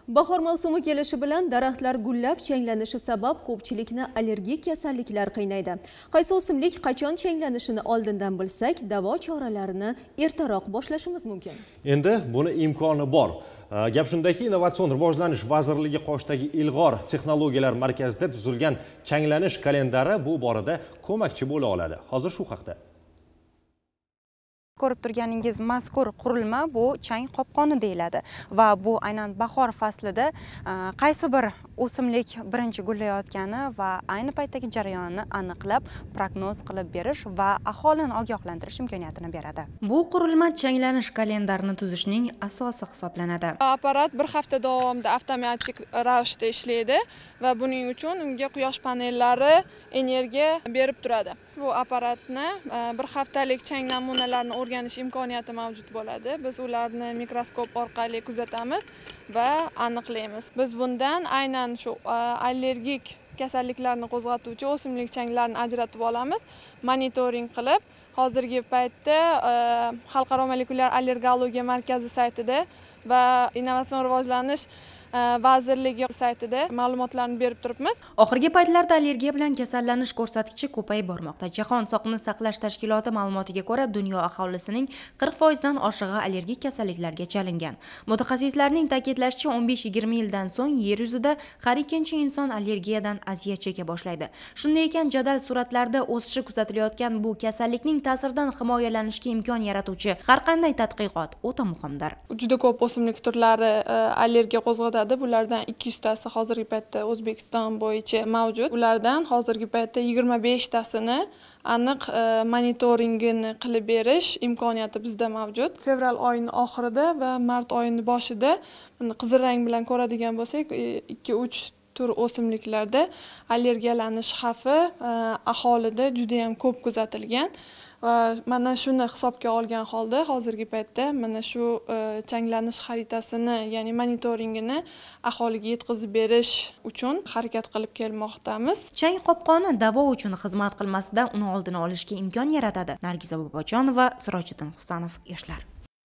Bahor mavsumi kelishi bilan daraxtlar gullab changlanishi sabab ko'pchilikni allergik kasalliklar qiynaydi. Qaysi o'simlik qachon changlanishini oldindan bilsak, davo choralarini ertaroq boshlashimiz mumkin. Endi buni imkoni bor. Gap shundaki, Innovatsion rivojlanish vazirligi qoshidagi ilg'or texnologiyalar markazida tuzilgan changlanish kalendari bu borada ko'makchi bo'la oladi. Hozir shu haqda. Ko'rib turganingiz mazkur qurilma bu chang qopqoni deyiladi va bu aynan bahor faslida qaysi bir o'simlik birinchi gullayotgani va ayni paytdagi jarayonni aniqlab prognoz qilib berish va aholini ogohlantirish imkoniyatini beradi. Bu qurilma changlanish kalendarini tuzishning asosi hisoblanadi. Apparat bir hafta davomida avtomatik ravishda ishlaydi va buning uchun unga quyosh panellari energiya berib turadi. Bu apparatni bir haftalik chang namunalarini o'rganish imkoniyati mavjud bo'ladi. Biz ularni mikroskop orqali kuzatamiz va aniqlaymiz. Biz bundan aynan shu allergik kasalliklarni qo'zg'atuvchi o'simlik changlarini ajratib olamiz. Monitoring qilib, hozirgi paytda Xalqaro molekulyar allergologiya markazi saytida va Innovatsion rivojlanish vazirligi saytida ma'lumotlarni berib turibmiz. Oxirgi paytlarda allergiya bilan kasallanish ko'rsatkichi ko'payib bormoqda. Jahon sog'liqni saqlash tashkiloti ma'lumotiga ko'ra, dunyo aholisining 40% dan oshig'i allergik kasalliklarga chalingan. Mutaxassislarning ta'kidlashicha, 15-20 yildan so'ng yer yuzida har ikkinchi inson allergiyadan aziyat cheka boshlaydi. Shunday ekan, jadal sur'atlarda o'sishi kuzatilayotgan bu kasallikning ta'siridan himoyalanishga imkon yaratuvchi har qanday tadqiqot o'ta muhimdir. Juda ko'p o'simlik turlari allergiya qo'zg'atadi. Bulardan 200 tasi hozirgi paytda O'zbekiston bo'yicha mavjud. Ulardan hozirgi paytda 25 tasini aniq monitoringini qilib berish imkoniyati bizda mavjud. Fevral oyining oxirida va mart oyining boshida qizil rang bilan ko'radigan bo'lsak, 2-3 tur o'simliklarda allergiyalanish xavfi aholida juda ham ko'p kuzatilgan. Va mana shuni hisobga olgan holda hozirgi paytda mana shu changlanish xaritasini, ya'ni monitoringini aholiga yetkazib berish uchun harakat qilib kelmoqdamiz. Chang qopqoni davo uchun xizmat qilmasida uni oldini olishga imkon yaratadi. Nargiza Bobojonova, Sirojiddin Husanov, Yoshlar.